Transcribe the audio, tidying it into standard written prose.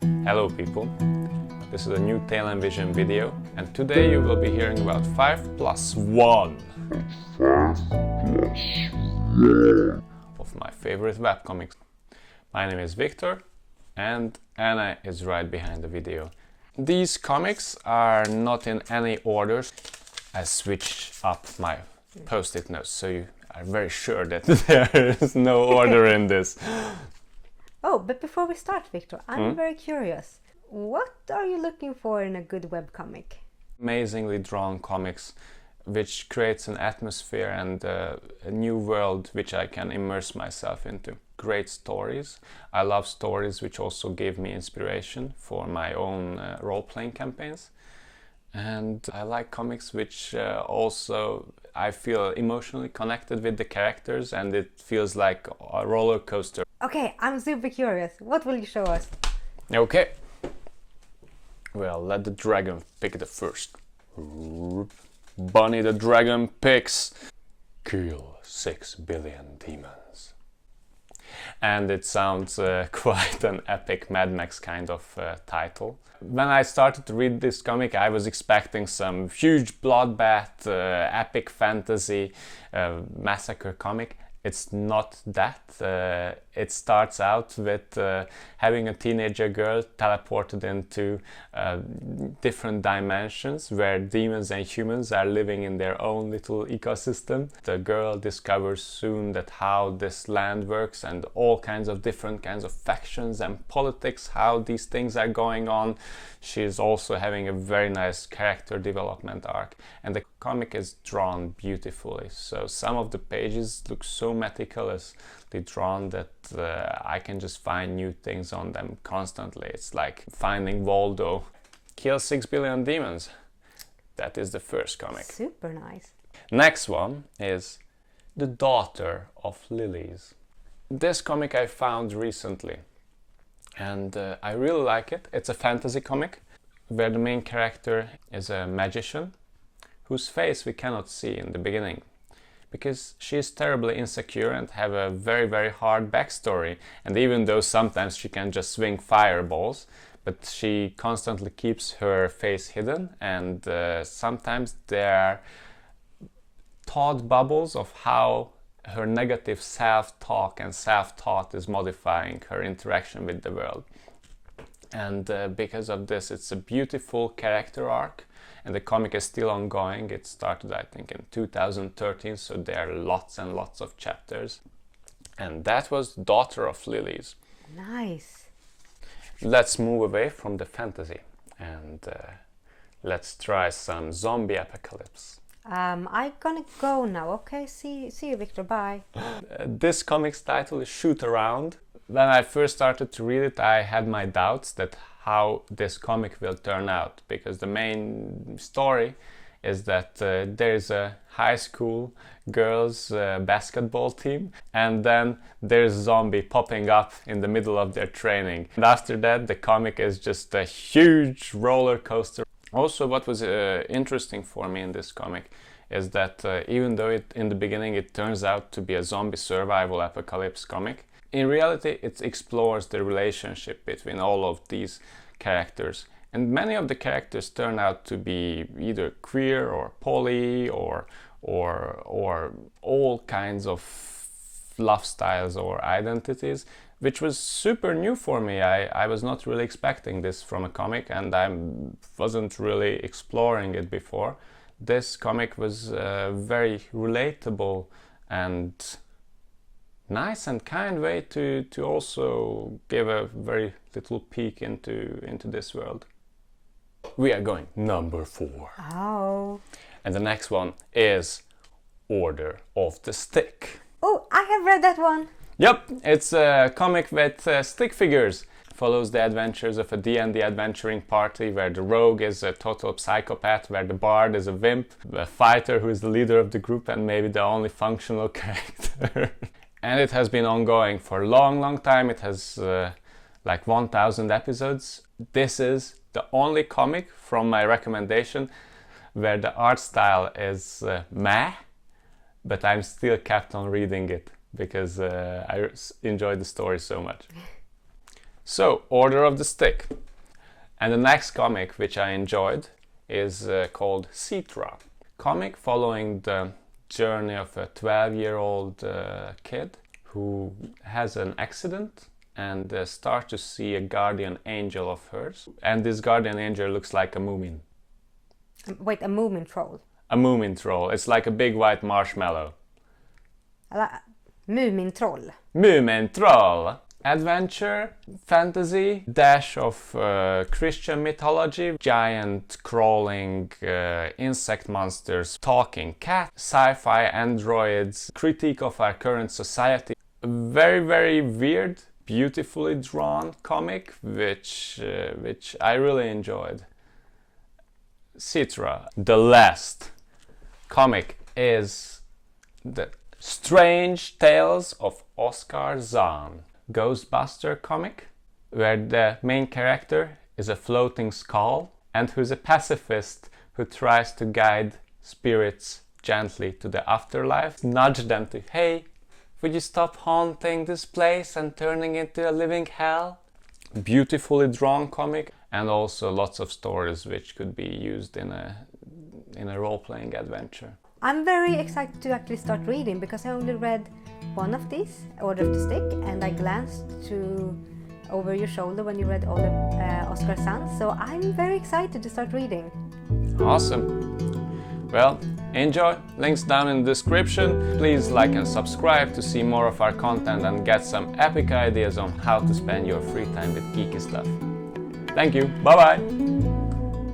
Hello people, this is a new Tail and Vision video and today you will be hearing about 5+1 of my favorite webcomics. My name is Viktor and Anna is right behind the video. These comics are not in any order. I switched up my post-it notes so you are very sure that there is no order in this. Oh, but before we start, Viktor, I'm very curious. What are you looking for in a good webcomic? Amazingly drawn comics which creates an atmosphere and a new world which I can immerse myself into. Great stories. I love stories which also give me inspiration for my own role-playing campaigns. And I like comics which also I feel emotionally connected with the characters and it feels like a roller coaster. Okay, I'm super curious. What will you show us? Okay. Well, let the dragon pick the first. Bunny the dragon picks kill 6 billion demons. And it sounds quite an epic Mad Max kind of title. When I started to read this comic, I was expecting some huge bloodbath, epic fantasy, massacre comic. It's not that. It starts out with having a teenager girl teleported into different dimensions where demons and humans are living in their own little ecosystem. The girl discovers soon that how this land works and all kinds of different kinds of factions and politics, how these things are going on. She's also having a very nice character development arc and the comic is drawn beautifully. So some of the pages look so meticulously drawn that I can just find new things on them constantly. It's like finding Waldo. Kill 6 billion demons. That is the first comic. Super nice. Next one is The Daughter of Lilies. This comic I found recently and I really like it. It's a fantasy comic where the main character is a magician whose face we cannot see in the beginning because she is terribly insecure and have a very hard backstory, and even though sometimes she can just swing fireballs, but she constantly keeps her face hidden and sometimes there are thought bubbles of how her negative self-talk and self-thought is modifying her interaction with the world. And because of this, it's a beautiful character arc and the comic is still ongoing. It started, I think, in 2013, so there are lots and lots of chapters. And that was Daughter of Lilies. Nice. Let's move away from the fantasy and let's try some zombie apocalypse. I'm gonna go now, okay? See you, Viktor. Bye. This comic's title is Shoot Around. When I first started to read it, I had my doubts that how this comic will turn out, because the main story is that there's a high school girls basketball team and then there's a zombie popping up in the middle of their training. And after that, the comic is just a huge roller coaster. Also, what was interesting for me in this comic is that even though in the beginning it turns out to be a zombie survival apocalypse comic, in reality it explores the relationship between all of these characters. And many of the characters turn out to be either queer or poly or all kinds of love styles or identities, which was super new for me. I was not really expecting this from a comic and I wasn't really exploring it before. This comic was very relatable and nice and kind way to also give a very little peek into this world. We are going number 4. Oh. And the next one is Order of the Stick. Oh, I have read that one. Yep, it's a comic with stick figures. Follows the adventures of a D&D adventuring party where the rogue is a total psychopath, where the bard is a wimp, a fighter who is the leader of the group and maybe the only functional character. And it has been ongoing for a long time. It has like 1000 episodes. This is the only comic from my recommendation where the art style is meh, but I'm still kept on reading it because I enjoyed the story so much. So, Order of the Stick. And the next comic which I enjoyed is called Sitra. Comic following the journey of a 12-year-old kid who has an accident and starts to see a guardian angel of hers. And this guardian angel looks like a moomin. Wait, a Moomin troll? A moomin troll. It's like a big white marshmallow. Moomin troll. Moomin troll. Adventure, fantasy, dash of Christian mythology, giant crawling insect monsters, talking cat, sci-fi androids, critique of our current society. Very, very weird, beautifully drawn comic, which I really enjoyed. Sitra. The last comic is the Strange Tales of Oscar Zahn. Ghostbuster comic, where the main character is a floating skull and who's a pacifist who tries to guide spirits gently to the afterlife, nudge them to, hey, would you stop haunting this place and turning it into a living hell? Beautifully drawn comic, and also lots of stories which could be used in a role-playing adventure. I'm very excited to actually start reading because I only read one of these, Order of the Stick, and I glanced over your shoulder when you read Oscar Zahn, so I'm very excited to start reading. Awesome. Well, enjoy. Links down in the description. Please like and subscribe to see more of our content and get some epic ideas on how to spend your free time with geeky stuff. Thank you. Bye bye.